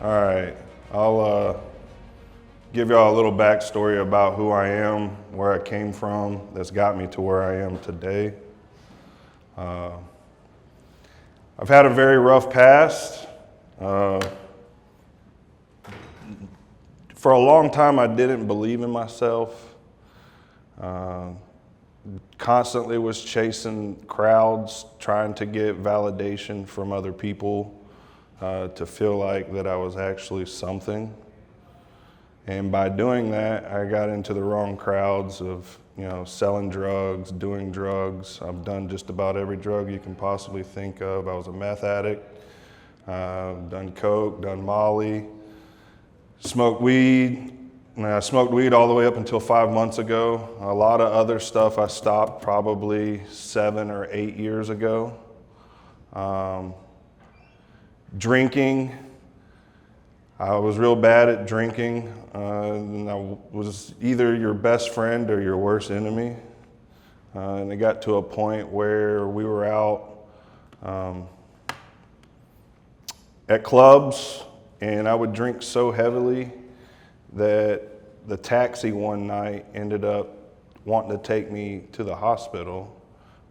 All right, I'll give y'all a little backstory about who I am, where I came from, that's got me to where I am today. I've had a very rough past. For a long time, I didn't believe in myself. Constantly was chasing crowds, trying to get validation from other people to feel like that I was actually something. And by doing that, I got into the wrong crowds of, selling drugs, doing drugs. I've done just about every drug you can possibly think of. I was a meth addict, done coke, done Molly, smoked weed. I smoked weed all the way up until 5 months ago. A lot of other stuff I stopped probably 7 or 8 years ago. Drinking. I was real bad at drinking, and I was either your best friend or your worst enemy. And it got to a point where we were out at clubs, and I would drink so heavily that the taxi one night ended up wanting to take me to the hospital,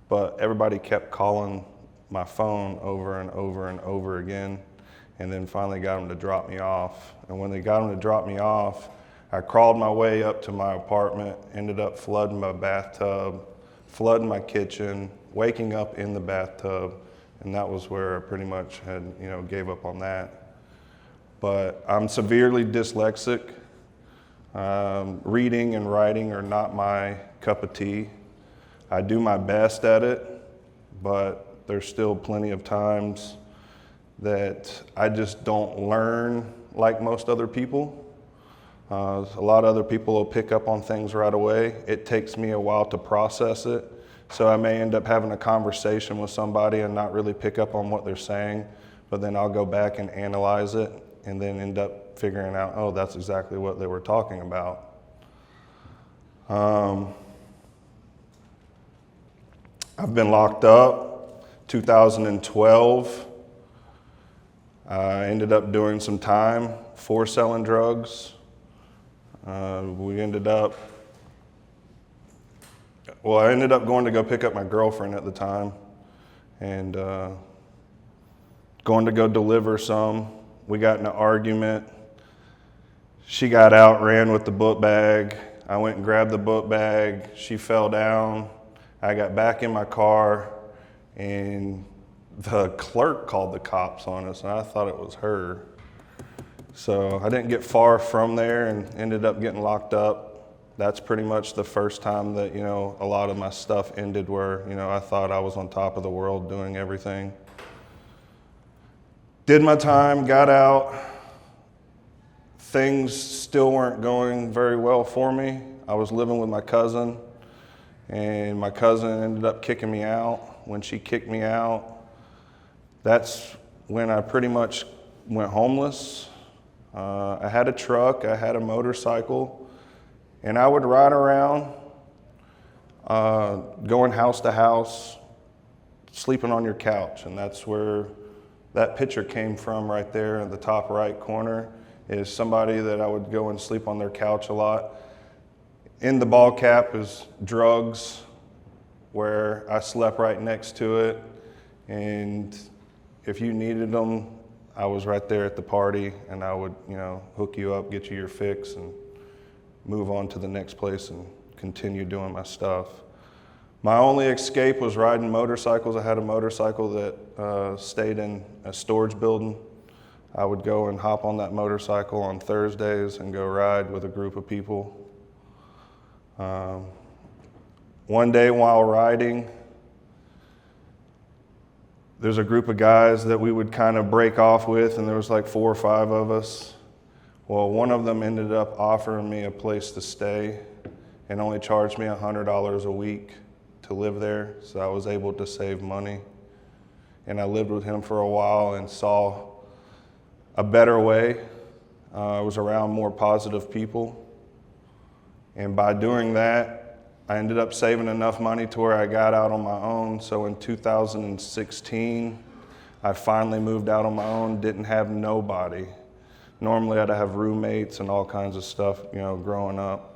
but everybody kept calling my phone over and over and over again. And then finally got them to drop me off. And when they got them to drop me off, I crawled my way up to my apartment, ended up flooding my bathtub, flooding my kitchen, waking up in the bathtub, and that was where I pretty much had, gave up on that. But I'm severely dyslexic. Reading and writing are not my cup of tea. I do my best at it, but there's still plenty of times that I just don't learn like most other people. A lot of other people will pick up on things right away. It takes me a while to process it. So I may end up having a conversation with somebody and not really pick up on what they're saying, but then I'll go back and analyze it and then end up figuring out, oh, that's exactly what they were talking about. I've been locked up. 2012. I ended up doing some time for selling drugs. I ended up going to go pick up my girlfriend at the time and going to go deliver some. We got in an argument. She got out, ran with the book bag. I went and grabbed the book bag. She fell down. I got back in my car, and the clerk called the cops on us, and I thought it was her. So I didn't get far from there and ended up getting locked up. That's pretty much the first time that, a lot of my stuff ended where, I thought I was on top of the world doing everything. Did my time, got out. Things still weren't going very well for me. I was living with my cousin, and my cousin ended up kicking me out. When she kicked me out, that's when I pretty much went homeless. I had a truck, I had a motorcycle, and I would ride around, going house to house, sleeping on your couch. And that's where that picture came from right there in the top right corner, is somebody that I would go and sleep on their couch a lot. In the ball cap is drugs, where I slept right next to it. And if you needed them, I was right there at the party, and I would, hook you up, get you your fix, and move on to the next place and continue doing my stuff. My only escape was riding motorcycles. I had a motorcycle that stayed in a storage building. I would go and hop on that motorcycle on Thursdays and go ride with a group of people. One day while riding, there's a group of guys that we would kind of break off with, and there was like 4 or 5 of us. Well, one of them ended up offering me a place to stay and only charged me $100 a week to live there, so I was able to save money. And I lived with him for a while and saw a better way. I was around more positive people. And by doing that, I ended up saving enough money to where I got out on my own. So in 2016, I finally moved out on my own, didn't have nobody. Normally I'd have roommates and all kinds of stuff, growing up.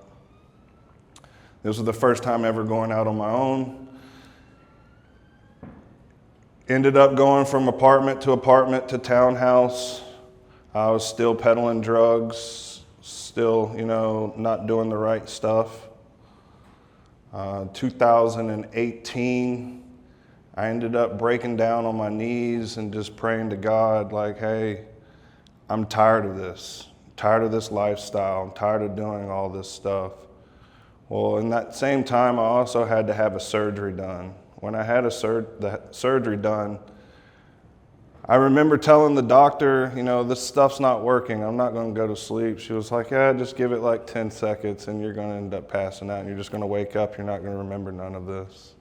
This was the first time ever going out on my own. Ended up going from apartment to townhouse. I was still peddling drugs, still, not doing the right stuff. 2018, I ended up breaking down on my knees and just praying to God, like, hey, I'm tired of this. I'm tired of this lifestyle. I'm tired of doing all this stuff. Well, in that same time, I also had to have a surgery done. When I had the surgery done, I remember telling the doctor, this stuff's not working. I'm not going to go to sleep. She was like, yeah, just give it like 10 seconds and you're going to end up passing out and you're just going to wake up. You're not going to remember none of this.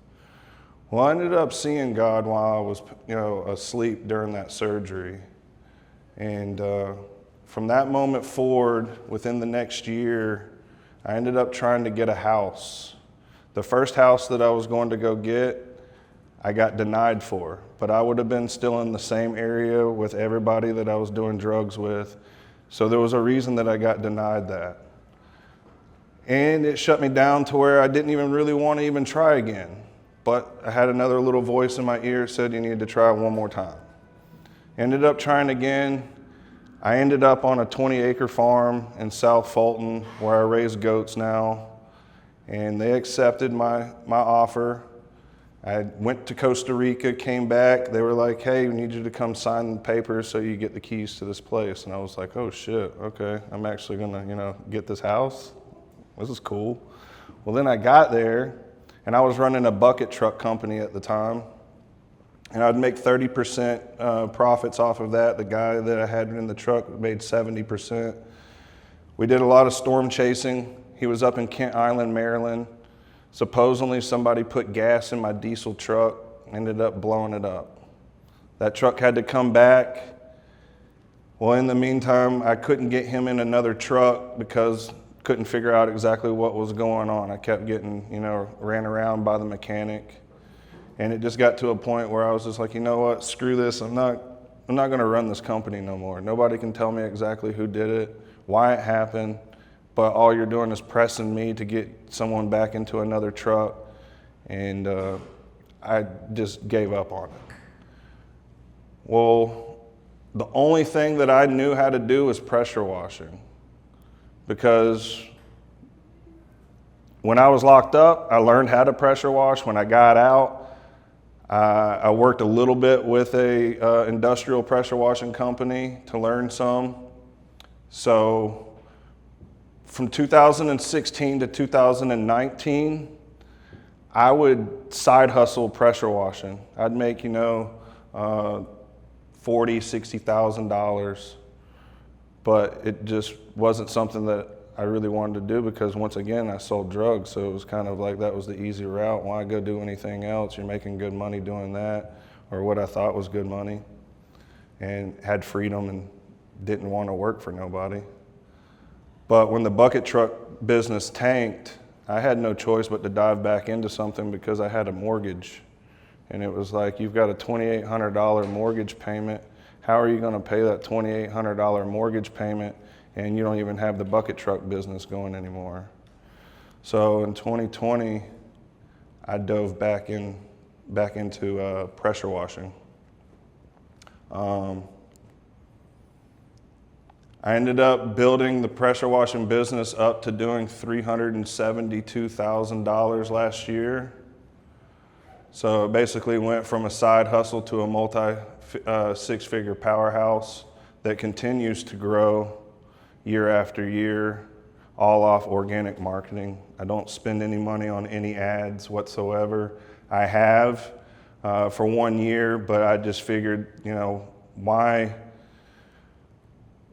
Well, I ended up seeing God while I was, asleep during that surgery. And from that moment forward, within the next year, I ended up trying to get a house. The first house that I was going to go get, I got denied for, but I would have been still in the same area with everybody that I was doing drugs with. So there was a reason that I got denied that. And it shut me down to where I didn't even really want to even try again. But I had another little voice in my ear said, you need to try one more time. Ended up trying again. I ended up on a 20-acre farm in South Fulton where I raise goats now. And they accepted my offer. I went to Costa Rica, came back. They were like, hey, we need you to come sign the papers so you get the keys to this place. And I was like, oh shit, okay. I'm actually gonna, get this house. This is cool. Well, then I got there and I was running a bucket truck company at the time. And I'd make 30% profits off of that. The guy that I had in the truck made 70%. We did a lot of storm chasing. He was up in Kent Island, Maryland. Supposedly somebody put gas in my diesel truck, ended up blowing it up. That truck had to come back. Well, in the meantime, I couldn't get him in another truck because couldn't figure out exactly what was going on. I kept getting, ran around by the mechanic. And it just got to a point where I was just like, you know what, screw this. I'm not gonna run this company no more. Nobody can tell me exactly who did it, why it happened. But all you're doing is pressing me to get someone back into another truck, and I just gave up on it. Well, the only thing that I knew how to do was pressure washing, because when I was locked up, I learned how to pressure wash. When I got out, I worked a little bit with a industrial pressure washing company to learn some. So from 2016 to 2019, I would side hustle pressure washing. I'd make, $40,000, $60,000, but it just wasn't something that I really wanted to do because once again, I sold drugs. So it was kind of like that was the easy route. Why go do anything else? You're making good money doing that, or what I thought was good money, and had freedom and didn't want to work for nobody. But when the bucket truck business tanked, I had no choice but to dive back into something because I had a mortgage. And it was like, you've got a $2,800 mortgage payment. How are you going to pay that $2,800 mortgage payment and you don't even have the bucket truck business going anymore? So in 2020, I dove back into pressure washing. I ended up building the pressure washing business up to doing $372,000 last year. So it basically went from a side hustle to a multi-six-figure powerhouse that continues to grow year after year, all off organic marketing. I don't spend any money on any ads whatsoever. I have for 1 year, but I just figured,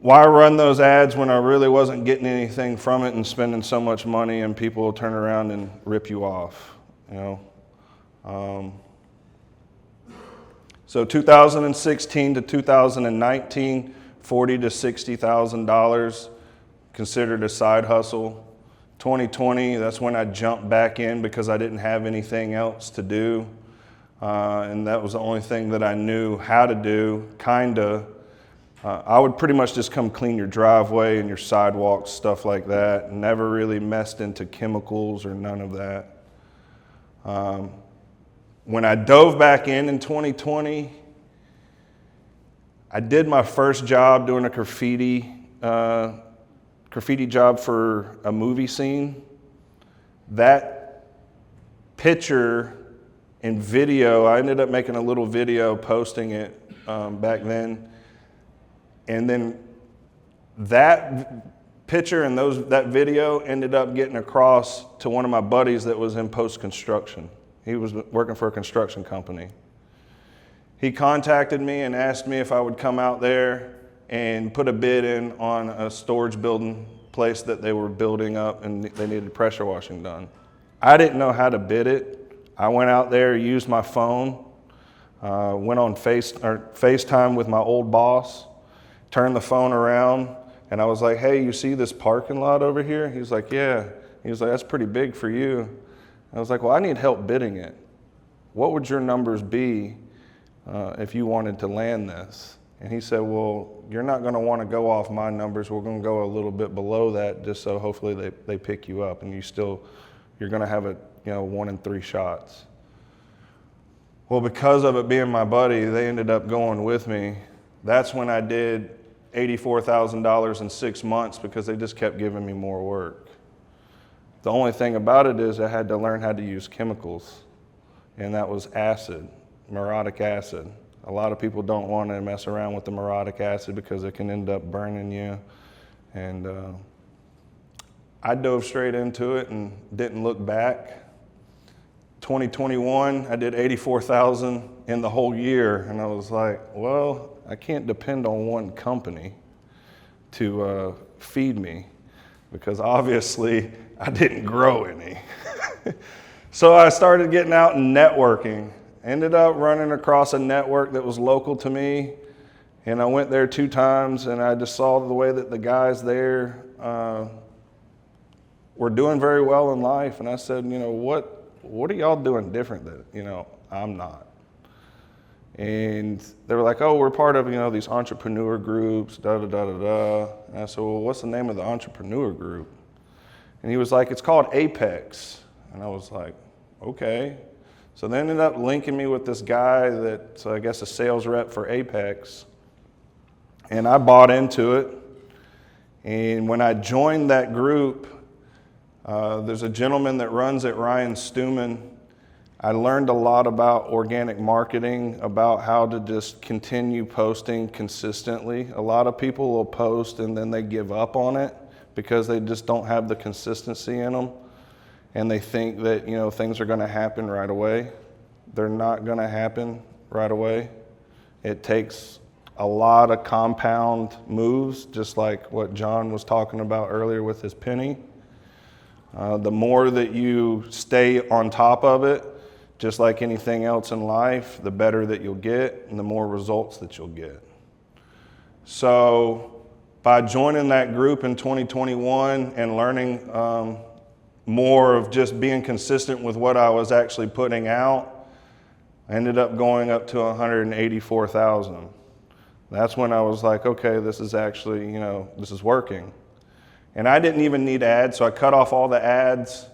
why run those ads when I really wasn't getting anything from it and spending so much money and people will turn around and rip you off, So 2016 to 2019, $40,000 to $60,000 considered a side hustle. 2020, that's when I jumped back in because I didn't have anything else to do. And that was the only thing that I knew how to do, kinda. I would pretty much just come clean your driveway and your sidewalks, stuff like that. Never really messed into chemicals or none of that. When I dove back in 2020, I did my first job doing a graffiti job for a movie scene. That picture and video, I ended up making a little video, posting it back then. And then that picture and that video ended up getting across to one of my buddies that was in post-construction. He was working for a construction company. He contacted me and asked me if I would come out there and put a bid in on a storage building place that they were building up, and they needed pressure washing done. I didn't know how to bid it. I went out there, used my phone, went on FaceTime with my old boss, turned the phone around, and I was like, hey, you see this parking lot over here? He's like, yeah. He was like, that's pretty big for you. I was like, well, I need help bidding it. What would your numbers be if you wanted to land this? And he said, well, you're not going to want to go off my numbers. We're going to go a little bit below that, just so hopefully they pick you up, and you're going to have 1 in 3 shots. Well, because of it being my buddy, they ended up going with me. That's when I did $84,000 in 6 months, because they just kept giving me more work. The only thing about it is I had to learn how to use chemicals, and that was acid, muriatic acid. A lot of people don't want to mess around with the muriatic acid because it can end up burning you. And I dove straight into it and didn't look back. 2021, I did $84,000 in the whole year, and I was like, well, I can't depend on one company to feed me, because obviously I didn't grow any. So I started getting out and networking. Ended up running across a network that was local to me, and I went there 2 times, and I just saw the way that the guys there were doing very well in life, and I said, what are y'all doing different that, I'm not? And they were like, oh, we're part of, these entrepreneur groups, da-da-da-da-da. And I said, well, what's the name of the entrepreneur group? And he was like, it's called Apex. And I was like, okay. So they ended up linking me with this guy that's, I guess, a sales rep for Apex. And I bought into it. And when I joined that group, there's a gentleman that runs it, Ryan Stuman. I learned a lot about organic marketing, about how to just continue posting consistently. A lot of people will post and then they give up on it because they just don't have the consistency in them. And they think that, things are going to happen right away. They're not going to happen right away. It takes a lot of compound moves, just like what John was talking about earlier with his penny. The more that you stay on top of it, just like anything else in life, the better that you'll get and the more results that you'll get. So by joining that group in 2021 and learning more of just being consistent with what I was actually putting out, I ended up going up to 184,000. That's when I was like, okay, this is actually, this is working. And I didn't even need ads, so I cut off all the ads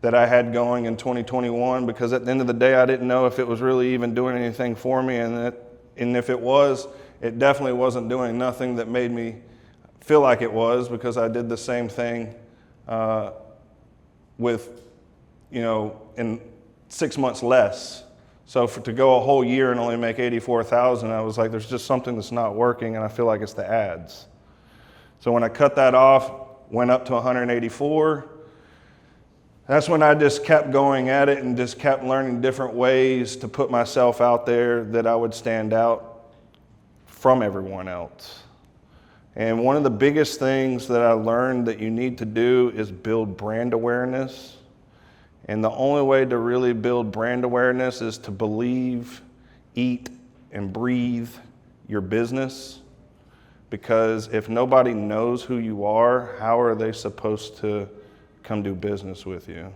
that I had going in 2021, because at the end of the day, I didn't know if it was really even doing anything for me, and if it was, it definitely wasn't doing nothing that made me feel like it was, because I did the same thing with, in 6 months less. So to go a whole year and only make 84,000, I was like, there's just something that's not working, and I feel like it's the ads. So when I cut that off, went up to 184, that's when I just kept going at it and just kept learning different ways to put myself out there that I would stand out from everyone else. And one of the biggest things that I learned that you need to do is build brand awareness. And the only way to really build brand awareness is to believe, eat, and breathe your business. Because if nobody knows who you are, how are they supposed to come do business with you?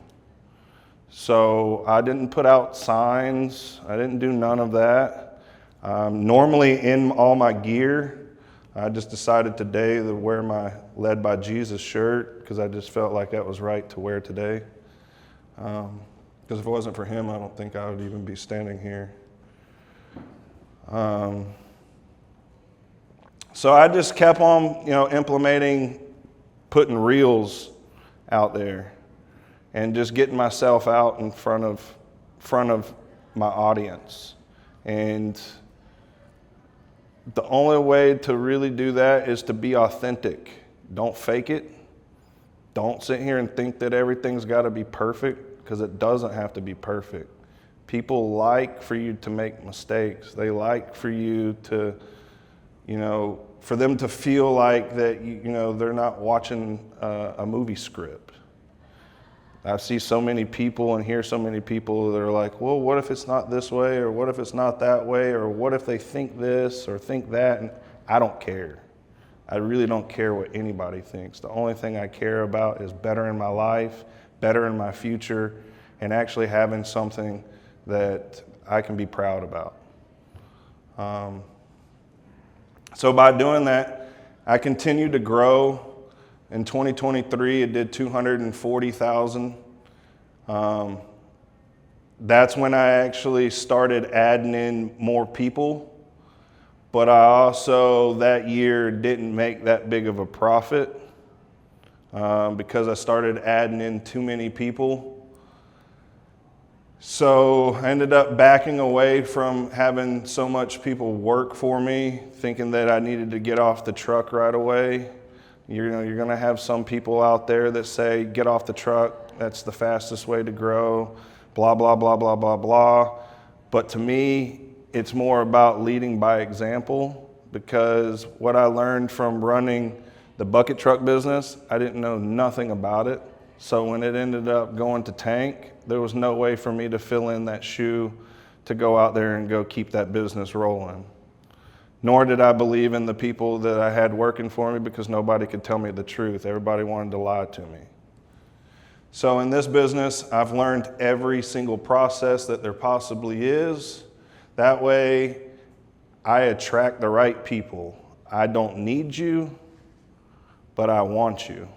So I didn't put out signs. I didn't do none of that. Normally in all my gear, I just decided today to wear my Led by Jesus shirt because I just felt like that was right to wear today. Because if it wasn't for him, I don't think I would even be standing here. So I just kept on, implementing, putting reels out there and just getting myself out in front of my audience. And the only way to really do that is to be authentic. Don't fake it. Don't sit here and think that everything's got to be perfect, because it doesn't have to be perfect. People like for you to make mistakes. They like for you to, for them to feel like that, they're not watching a movie script. I see so many people and hear so many people that are like, well, what if it's not this way, or what if it's not that way, or what if they think this or think that? And I don't care. I really don't care what anybody thinks. The only thing I care about is better in my life, better in my future, and actually having something that I can be proud about. So by doing that, I continued to grow. In 2023, it did 240,000. That's when I actually started adding in more people. But I also, that year, didn't make that big of a profit because I started adding in too many people. So I ended up backing away from having so much people work for me, thinking that I needed to get off the truck right away. You're going to have some people out there that say, get off the truck, that's the fastest way to grow, blah, blah, blah, blah, blah, blah. But to me, it's more about leading by example, because what I learned from running the bucket truck business, I didn't know nothing about it. So when it ended up going to tank, there was no way for me to fill in that shoe to go out there and go keep that business rolling. Nor did I believe in the people that I had working for me, because nobody could tell me the truth. Everybody wanted to lie to me. So in this business, I've learned every single process that there possibly is. That way, I attract the right people. I don't need you, but I want you.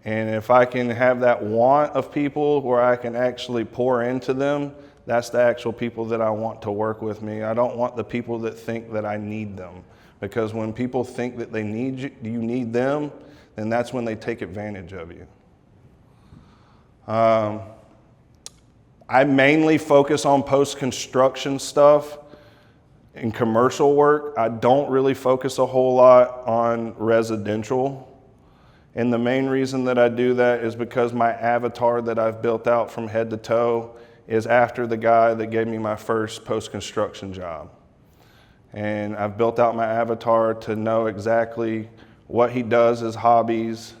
And if I can have that want of people where I can actually pour into them, that's the actual people that I want to work with me. I don't want the people that think that I need them. Because when people think that they need you need them, then that's when they take advantage of you. I mainly focus on post-construction stuff and commercial work. I don't really focus a whole lot on residential. And the main reason that I do that is because my avatar that I've built out from head to toe is after the guy that gave me my first post-construction job. And I've built out my avatar to know exactly what he does as hobbies.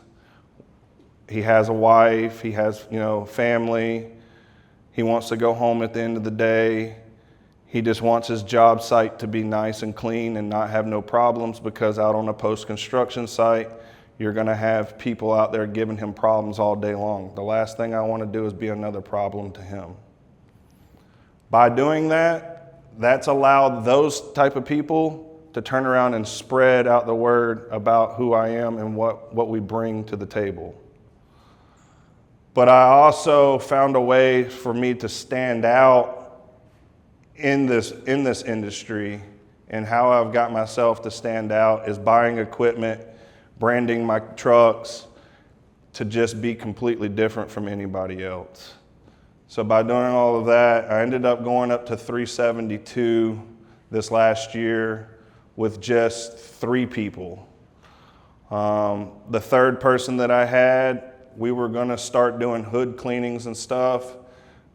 He has a wife, he has, family. He wants to go home at the end of the day. He just wants his job site to be nice and clean and not have no problems, because out on a post-construction site, you're going to have people out there giving him problems all day long. The last thing I want to do is be another problem to him. By doing that, that's allowed those type of people to turn around and spread out the word about who I am and what we bring to the table. But I also found a way for me to stand out in this industry, and how I've got myself to stand out is buying equipment, branding my trucks to just be completely different from anybody else. So by doing all of that, I ended up going up to 372 this last year with just 3 people. The third person that I had, we were going to start doing hood cleanings and stuff,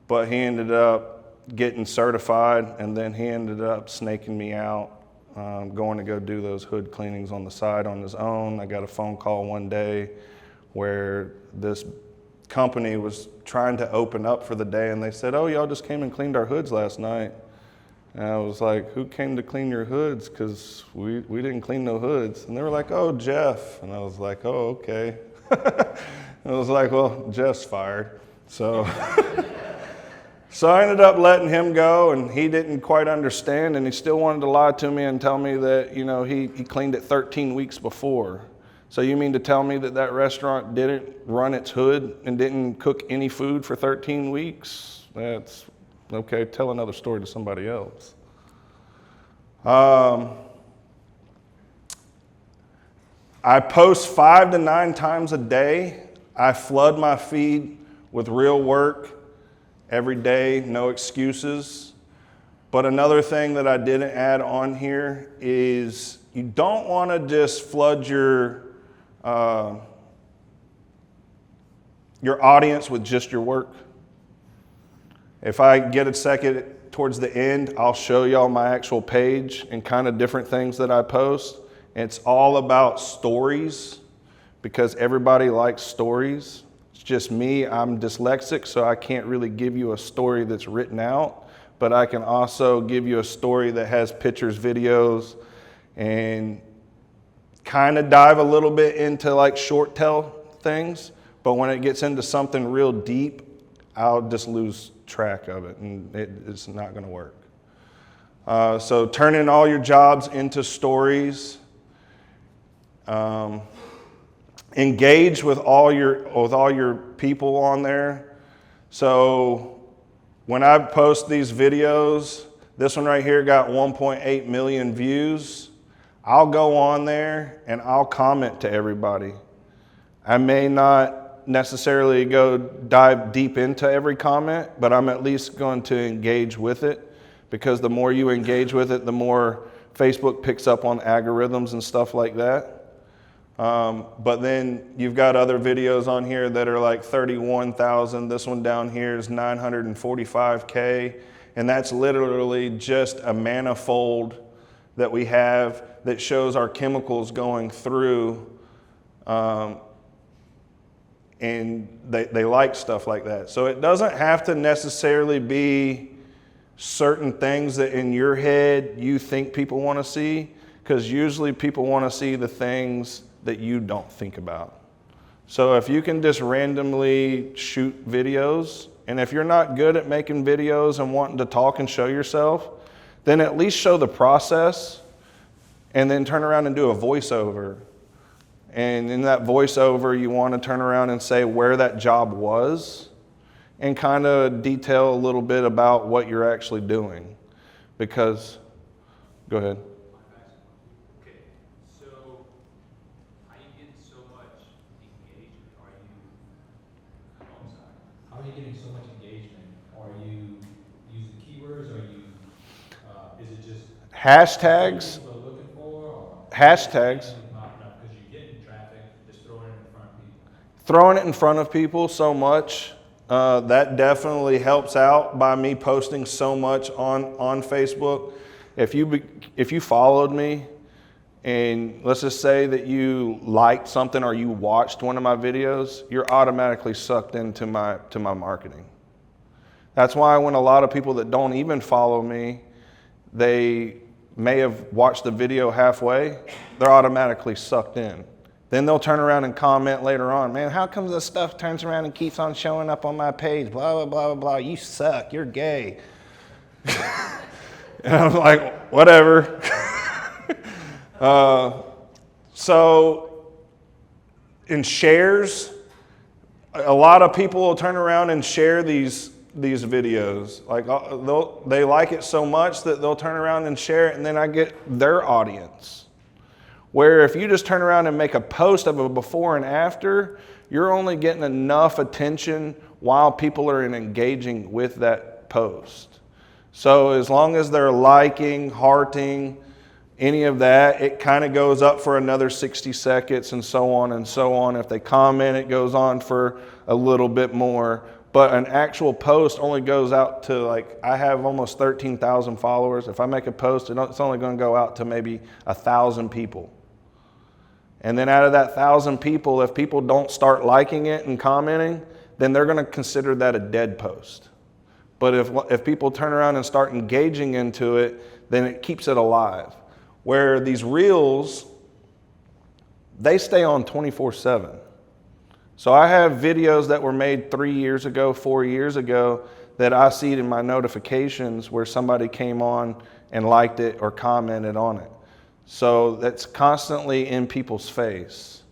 but he ended up getting certified, and then he ended up snaking me out. Going to go do those hood cleanings on the side on his own. I got a phone call one day where this company was trying to open up for the day, and they said, "Oh, y'all just came and cleaned our hoods last night." And I was like, "Who came to clean your hoods? Because we didn't clean no hoods." And they were like, "Oh, Jeff." And I was like, "Oh, okay." I was like, "Well, Jeff's fired." So So I ended up letting him go, and he didn't quite understand, and he still wanted to lie to me and tell me that, you know, he cleaned it 13 weeks before. So you mean to tell me that that restaurant didn't run its hood and didn't cook any food for 13 weeks? That's okay. Tell another story to somebody else. I post 5 to 9 times a day. I flood my feed with real work every day, no excuses. But another thing that I didn't add on here is you don't want to just flood your audience with just your work. If I get a second towards the end, I'll show y'all my actual page and kind of different things that I post. It's all about stories because everybody likes stories. It's just me, I'm dyslexic, so I can't really give you a story that's written out, but I can also give you a story that has pictures, videos, and kind of dive a little bit into like short tell things, but when it gets into something real deep, I'll just lose track of it, and it's not going to work. So turning all your jobs into stories. Engage with all your people on there. So when I post these videos, this one right here got 1.8 million views. I'll go on there and I'll comment to everybody. I may not necessarily go dive deep into every comment, but I'm at least going to engage with it, because the more you engage with it, the more Facebook picks up on algorithms and stuff like that. But then you've got other videos on here that are like 31,000. This one down here is 945K. And that's literally just a manifold that we have that shows our chemicals going through. And they like stuff like that. So it doesn't have to necessarily be certain things that in your head you think people want to see, because usually people want to see the things that you don't think about. So if you can just randomly shoot videos, and if you're not good at making videos and wanting to talk and show yourself, then at least show the process and then turn around and do a voiceover. And in that voiceover, you want to turn around and say where that job was and kind of detail a little bit about what you're actually doing. Because, go ahead. How are you getting so much engagement? Are you using keywords? Is it just hashtags? What people are looking for? Or hashtags. Because you're getting traffic, just throwing it in front of people. Throwing it in front of people so much, that definitely helps out by me posting so much on Facebook. If you followed me, and let's just say that you liked something or you watched one of my videos, you're automatically sucked into my marketing. That's why when a lot of people that don't even follow me, they may have watched the video halfway, they're automatically sucked in. Then they'll turn around and comment later on, man, how come this stuff turns around and keeps on showing up on my page? Blah, blah, blah, blah, you suck, you're gay. And I'm like, whatever. So in shares, a lot of people will turn around and share these videos. Like they like it so much that they'll turn around and share it, and then I get their audience. Where if you just turn around and make a post of a before and after, you're only getting enough attention while people are engaging with that post. So as long as they're liking, hearting, any of that, it kind of goes up for another 60 seconds and so on and so on. If they comment, it goes on for a little bit more. But an actual post only goes out to, like, I have almost 13,000 followers. If I make a post, it's only going to go out to maybe 1,000 people. And then out of that 1,000 people, if people don't start liking it and commenting, then they're going to consider that a dead post. But if people turn around and start engaging into it, then it keeps it alive. Where these reels, they stay on 24/7. So I have videos that were made 3 years ago, 4 years ago, that I see in my notifications where somebody came on and liked it or commented on it. So that's constantly in people's face.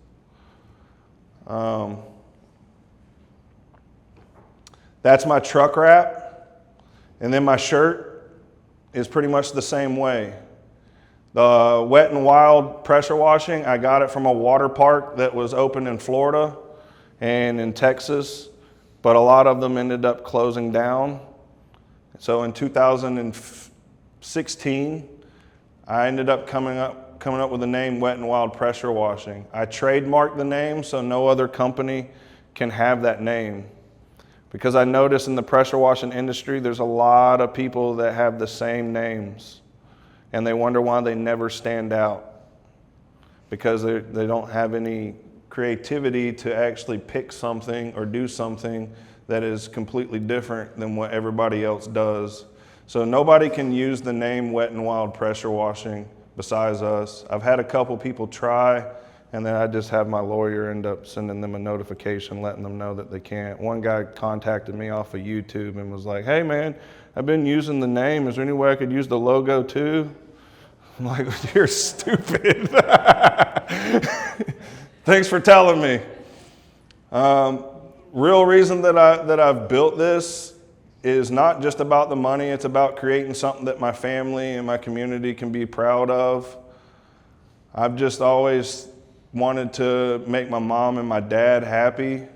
That's my truck wrap. And then my shirt is pretty much the same way. The Wet n Wild pressure washing, I got it from a water park that was open in Florida and in Texas, but a lot of them ended up closing down. So in 2016, I ended up coming up with the name Wet n Wild Pressure Washing. I trademarked the name so no other company can have that name. Because I notice in the pressure washing industry, there's a lot of people that have the same names. And they wonder why they never stand out. Because they don't have any creativity to actually pick something or do something that is completely different than what everybody else does. So nobody can use the name Wet n Wild Pressure Washing besides us. I've had a couple people try, and then I just have my lawyer end up sending them a notification letting them know that they can't. One guy contacted me off of YouTube and was like, "Hey man, I've been using the name. Is there any way I could use the logo too?" I'm like, "You're stupid." Thanks for telling me. Real reason that I've built this is not just about the money. It's about creating something that my family and my community can be proud of. I've just always wanted to make my mom and my dad happy.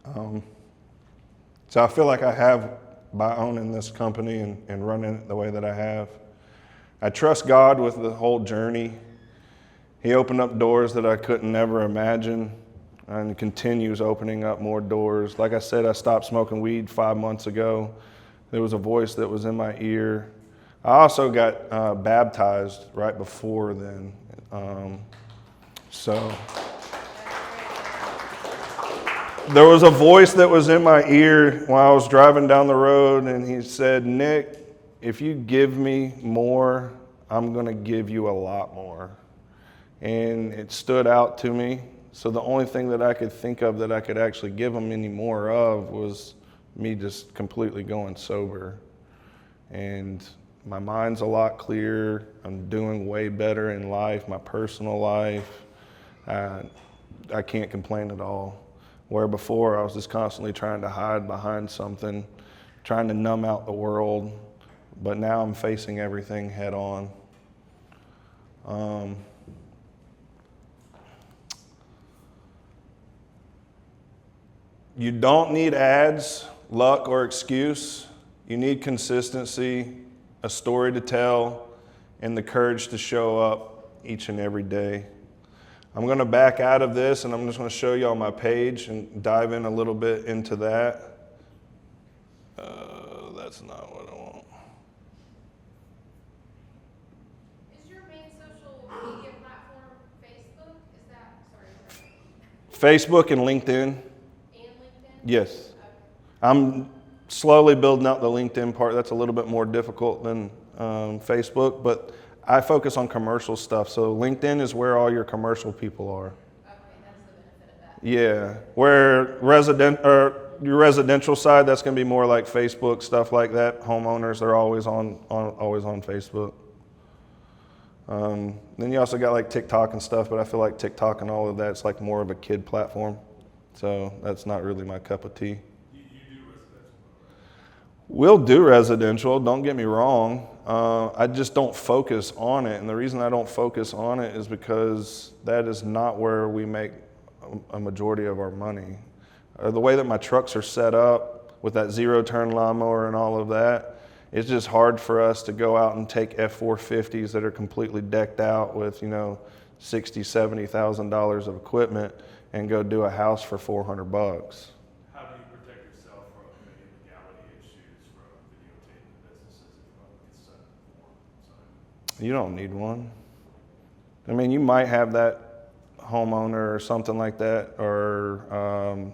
So I feel like I have by owning this company and running it the way that I have. I trust God with the whole journey. He opened up doors that I couldn't never imagine and continues opening up more doors. Like I said, I stopped smoking weed 5 months ago. There was a voice that was in my ear. I also got baptized right before then. So there was a voice that was in my ear while I was driving down the road, and he said, "Nick, if you give me more, I'm going to give you a lot more." And it stood out to me. So the only thing that I could think of that I could actually give him any more of was me just completely going sober. And my mind's a lot clearer. I'm doing way better in life, my personal life. I can't complain at all. Where before I was just constantly trying to hide behind something, trying to numb out the world. But now I'm facing everything head on. You don't need ads, luck, or excuse. You need consistency, a story to tell, and the courage to show up each and every day. I'm going to back out of this, and I'm just going to show you on my page and dive in a little bit into that. That's not what I want. Is your main social media platform Facebook? Is that, sorry. Facebook and LinkedIn. Yes. I'm slowly building out the LinkedIn part. That's a little bit more difficult than Facebook, but I focus on commercial stuff. So LinkedIn is where all your commercial people are. Okay, that's the benefit of that. Yeah. Where your residential side, that's going to be more like Facebook, stuff like that. Homeowners are always on Facebook. Then you also got like TikTok and stuff, but I feel like TikTok and all of that's like more of a kid platform. So that's not really my cup of tea. You do residential, right? We'll do residential, don't get me wrong. I just don't focus on it. And the reason I don't focus on it is because that is not where we make a majority of our money. The way that my trucks are set up with that zero-turn lawnmower and all of that, it's just hard for us to go out and take F-450s that are completely decked out with, $60,000, $70,000 of equipment and go do a house for $400. How do you protect yourself from any legality issues from videotaping the businesses if you want to get set for? You don't need one. I mean, you might have that homeowner or something like that, or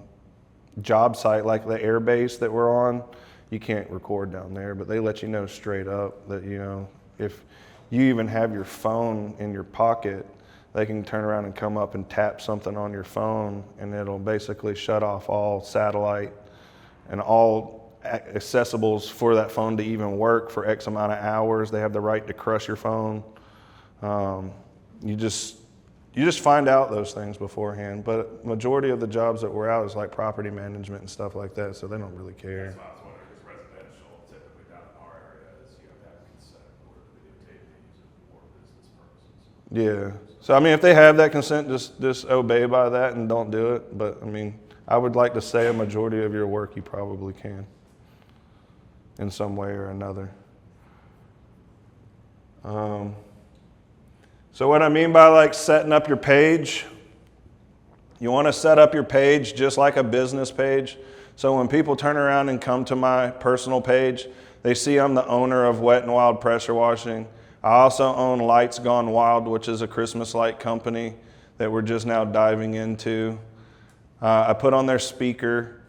job site like the air base that we're on. You can't record down there, but they let you know straight up that, if you even have your phone in your pocket, they can turn around and come up and tap something on your phone, and it'll basically shut off all satellite and all accessibles for that phone to even work for X amount of hours. They have the right to crush your phone. You just find out those things beforehand. But majority of the jobs that we're out is like property management and stuff like that, so they don't really care. That's why I was wondering, because residential, typically down in our area, is you have to have consent in order to videotape and use it for business purposes. Yeah. So I mean, if they have that consent, just obey by that and don't do it. But I mean, I would like to say a majority of your work you probably can in some way or another. So what I mean by like setting up your page, you want to set up your page just like a business page. So when people turn around and come to my personal page, they see I'm the owner of Wet and Wild Pressure Washing. I also own Lights Gone Wild, which is a Christmas light company that we're just now diving into. I put on their speaker.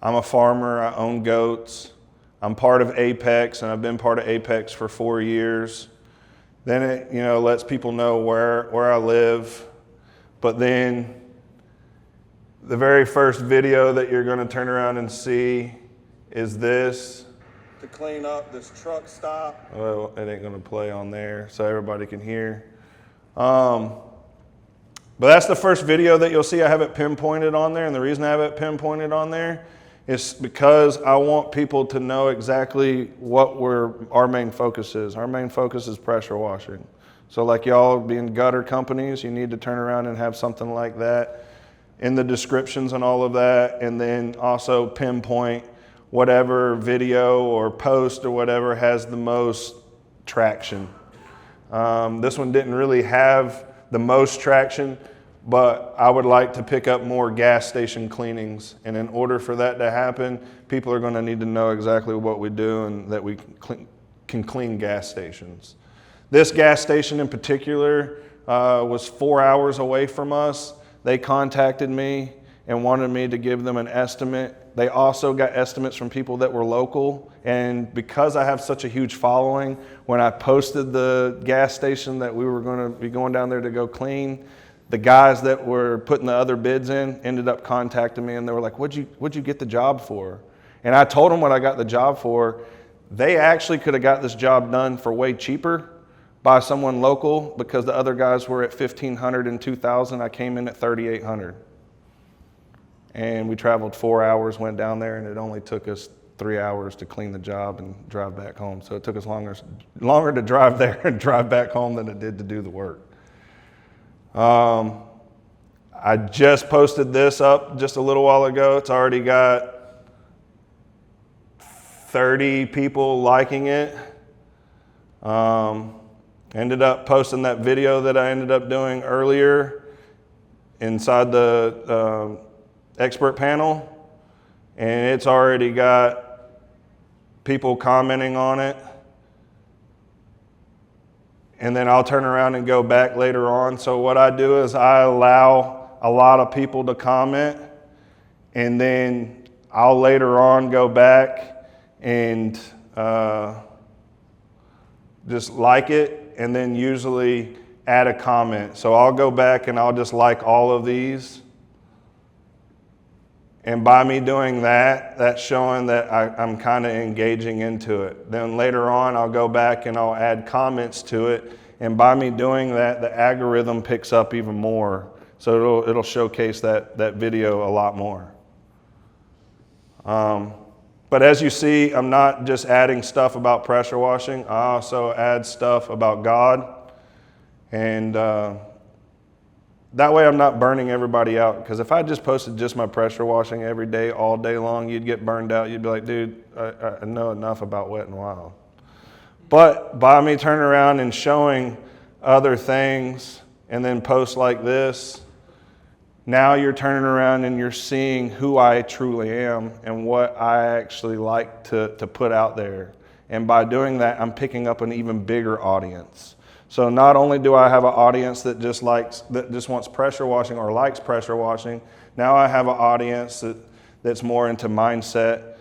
I'm a farmer. I own goats. I'm part of Apex, and I've been part of Apex for 4 years. Then it, lets people know where I live. But then the very first video that you're going to turn around and see is this. To clean up this truck stop. Well, it ain't going to play on there so everybody can hear. But that's the first video that you'll see. I have it pinpointed on there, and the reason I have it pinpointed on there is because I want people to know exactly what our main focus is. Our main focus is pressure washing. So like y'all being gutter companies, you need to turn around and have something like that in the descriptions and all of that, and then also pinpoint whatever video or post or whatever has the most traction. This one didn't really have the most traction, but I would like to pick up more gas station cleanings. And in order for that to happen, people are going to need to know exactly what we do and that we can clean gas stations. This gas station in particular was 4 hours away from us. They contacted me and wanted me to give them an estimate. They also got estimates from people that were local. And because I have such a huge following, when I posted the gas station that we were going to be going down there to go clean, the guys that were putting the other bids in ended up contacting me, and they were like, what'd you get the job for? And I told them what I got the job for. They actually could have got this job done for way cheaper by someone local, because the other guys were at $1,500 and $2,000. I came in at $3,800. And we traveled 4 hours, went down there, and it only took us 3 hours to clean the job and drive back home. So it took us longer to drive there and drive back home than it did to do the work. I just posted this up just a little while ago. It's already got 30 people liking it. Ended up posting that video that I ended up doing earlier inside the expert panel, and it's already got people commenting on it. And then I'll turn around and go back later on. So what I do is I allow a lot of people to comment, and then I'll later on go back and just like it, and then usually add a comment. So I'll go back and I'll just like all of these. And by me doing that, that's showing that I'm kind of engaging into it. Then later on, I'll go back and I'll add comments to it. And by me doing that, the algorithm picks up even more. So it'll showcase that video a lot more. But as you see, I'm not just adding stuff about pressure washing. I also add stuff about God. And that way I'm not burning everybody out. Because if I just posted just my pressure washing every day, all day long, you'd get burned out. You'd be like, dude, I know enough about Wet and Wild. But by me turning around and showing other things and then posts like this, now you're turning around and you're seeing who I truly am and what I actually like to put out there. And by doing that, I'm picking up an even bigger audience. So not only do I have an audience that just wants pressure washing or likes pressure washing, now I have an audience that's more into mindset,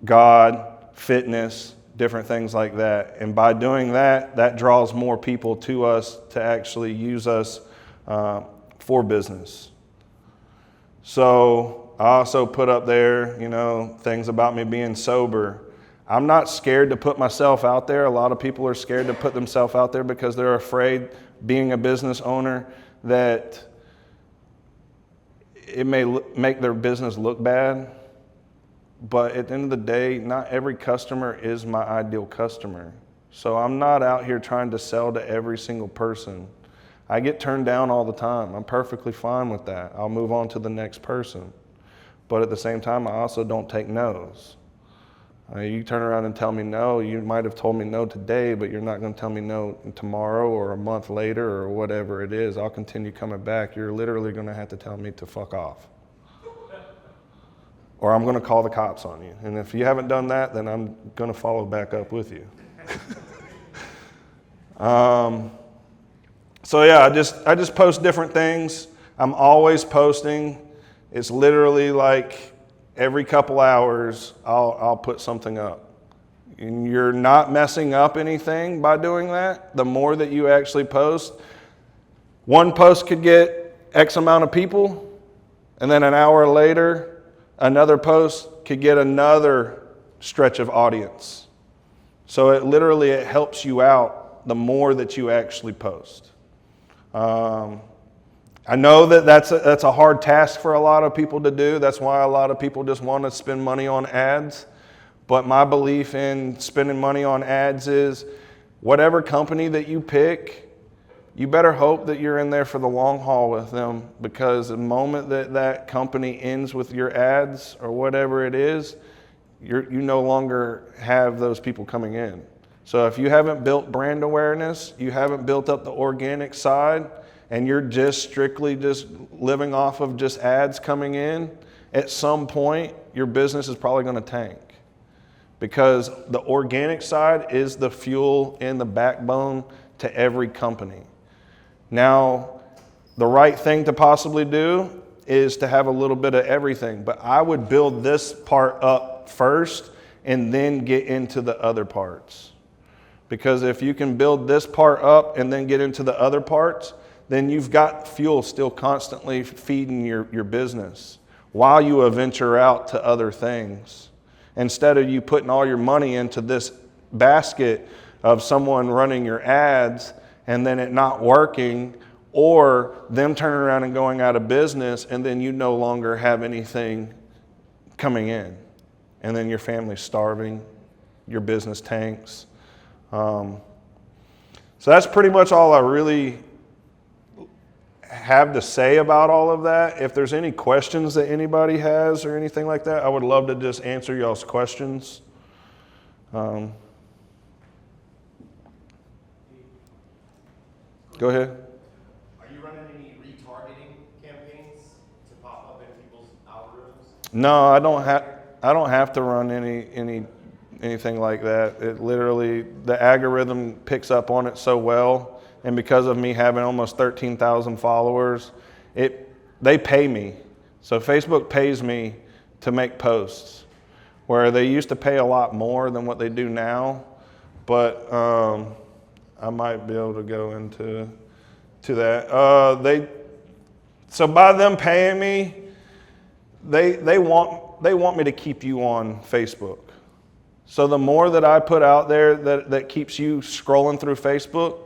God, fitness, different things like that. And by doing that, that draws more people to us to actually use us for business. So I also put up there, things about me being sober. I'm not scared to put myself out there. A lot of people are scared to put themselves out there because they're afraid, being a business owner, that it may make their business look bad. But at the end of the day, not every customer is my ideal customer. So I'm not out here trying to sell to every single person. I get turned down all the time. I'm perfectly fine with that. I'll move on to the next person. But at the same time, I also don't take no's. You turn around and tell me no, you might have told me no today, but you're not going to tell me no tomorrow or a month later or whatever it is. I'll continue coming back. You're literally going to have to tell me to fuck off. Or I'm going to call the cops on you. And if you haven't done that, then I'm going to follow back up with you. So yeah, I just post different things. I'm always posting. It's literally like every couple hours, I'll put something up. And you're not messing up anything by doing that. The more that you actually post, one post could get X amount of people, and then an hour later, another post could get another stretch of audience. So it helps you out the more that you actually post. I know that that's a hard task for a lot of people to do. That's why a lot of people just want to spend money on ads. But my belief in spending money on ads is whatever company that you pick, you better hope that you're in there for the long haul with them, because the moment that company ends with your ads or whatever it is, you no longer have those people coming in. So if you haven't built brand awareness, you haven't built up the organic side, and you're just strictly just living off of just ads coming in, at some point, your business is probably going to tank. Because the organic side is the fuel and the backbone to every company. Now, the right thing to possibly do is to have a little bit of everything. But I would build this part up first and then get into the other parts. Because if you can build this part up and then get into the other parts, then you've got fuel still constantly feeding your business while you venture out to other things. Instead of you putting all your money into this basket of someone running your ads and then it not working, or them turning around and going out of business, and then you no longer have anything coming in. And then your family's starving, your business tanks. So that's pretty much all I really have to say about all of that. If there's any questions that anybody has or anything like that, I would love to just answer y'all's questions. Go ahead. Are you running any retargeting campaigns to pop up in people's algorithms? No, I don't have to run anything like that. It literally, the algorithm picks up on it so well. And because of me having almost 13,000 followers, they pay me. So Facebook pays me to make posts, where they used to pay a lot more than what they do now. But I might be able to go into that. So by them paying me, they want me to keep you on Facebook. So the more that I put out there that keeps you scrolling through Facebook,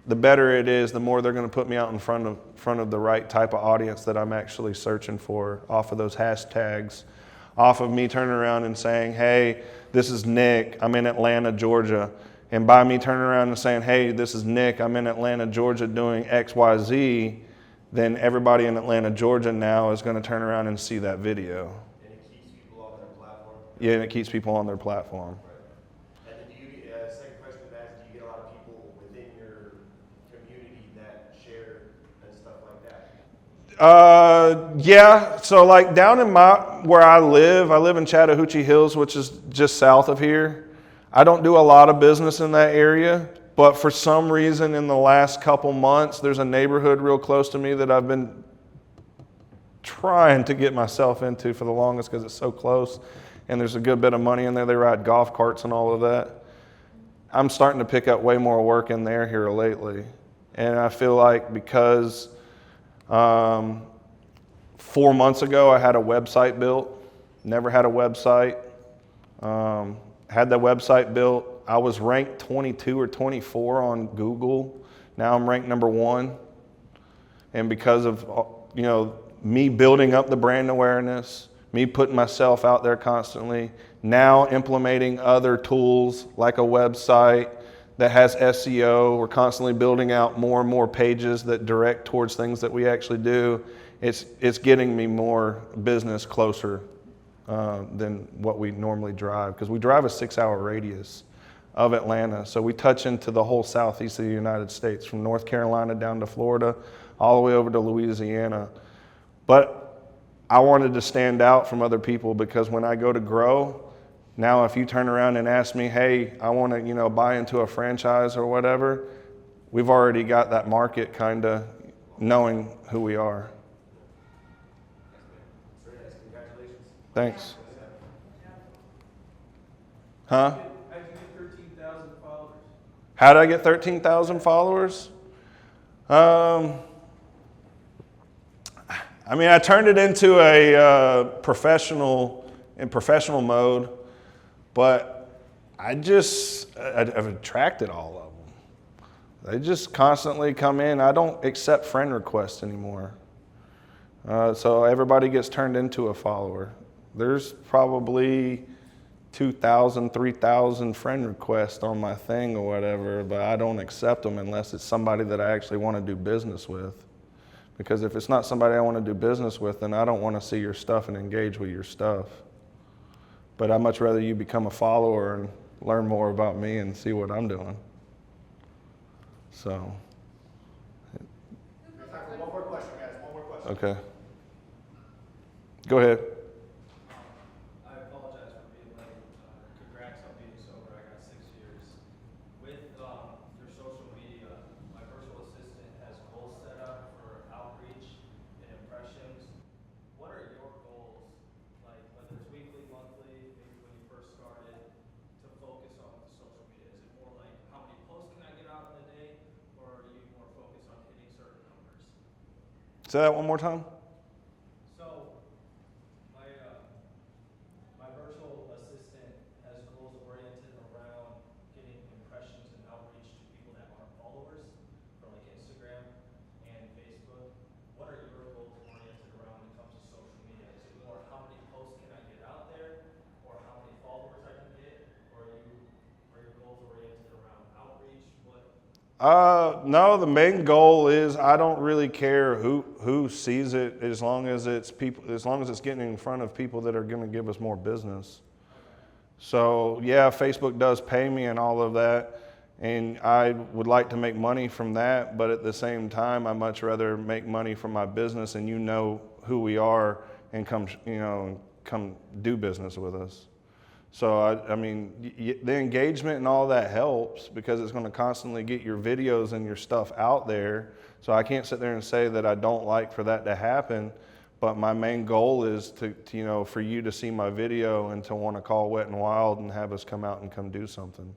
the better it is, the more they're going to put me out in front of the right type of audience that I'm actually searching for, off of those hashtags, off of me turning around and saying, hey, this is Nick, I'm in Atlanta, Georgia. And by me turning around and saying, hey, this is Nick, I'm in Atlanta, Georgia doing XYZ, then everybody in Atlanta, Georgia now is going to turn around and see that video. And it keeps people on their platform? Yeah, and it keeps people on their platform. Right. And then second question to that is, do you get a lot of people within your community that share and stuff like that? Yeah, so like down in where I live in Chattahoochee Hills, which is just south of here. I don't do a lot of business in that area, but for some reason in the last couple months, there's a neighborhood real close to me that I've been trying to get myself into for the longest because it's so close, and there's a good bit of money in there. They ride golf carts and all of that. I'm starting to pick up way more work in there here lately, and I feel like because 4 months ago, I had a website built. Never had a website. Had that website built. I was ranked 22 or 24 on Google. Now I'm ranked number 1. And because of, me building up the brand awareness, me putting myself out there constantly, now implementing other tools like a website that has SEO. We're constantly building out more and more pages that direct towards things that we actually do. It's getting me more business closer than what we normally drive, because we drive a 6-hour radius of Atlanta. So we touch into the whole southeast of the United States, from North Carolina down to Florida, all the way over to Louisiana. But I wanted to stand out from other people, because when I go to grow, now if you turn around and ask me, hey, I want to, buy into a franchise or whatever, we've already got that market kind of knowing who we are. Congratulations. Thanks. Huh? How'd you get 13,000 followers? How did I get 13,000 followers? I turned it into a professional mode, but I've attracted all of them. They just constantly come in. I don't accept friend requests anymore. So everybody gets turned into a follower. There's probably 2,000, 3,000 friend requests on my thing or whatever, but I don't accept them unless it's somebody that I actually want to do business with. Because if it's not somebody I want to do business with, then I don't want to see your stuff and engage with your stuff. But I'd much rather you become a follower and learn more about me and see what I'm doing. So. One more question, guys. One more question. Okay. Go ahead. I apologize for being late. Congrats on being sober. I got 6 years. With your social media, my virtual assistant has goals set up for outreach and impressions. What are your goals, like whether it's weekly, monthly, maybe when you first started, to focus on with the social media? Is it more like how many posts can I get out in a day, or are you more focused on hitting certain numbers? Say that one more time. So, my virtual assistant has goals oriented around getting impressions and outreach to people that aren't followers for like Instagram and Facebook. What are your goals oriented around when it comes to social media? Is it more how many posts can I get out there, or how many followers I can get, or are your goals oriented around outreach? No, the main goal is I don't really care who sees it, as long as it's getting in front of people that are going to give us more business. So yeah, Facebook does pay me and all of that, and I would like to make money from that, but at the same time, I much rather make money from my business and who we are and come do business with us. So the engagement and all that helps, because it's going to constantly get your videos and your stuff out there. So I can't sit there and say that I don't like for that to happen, but my main goal is to for you to see my video and to want to call Wet and Wild and have us come out and come do something.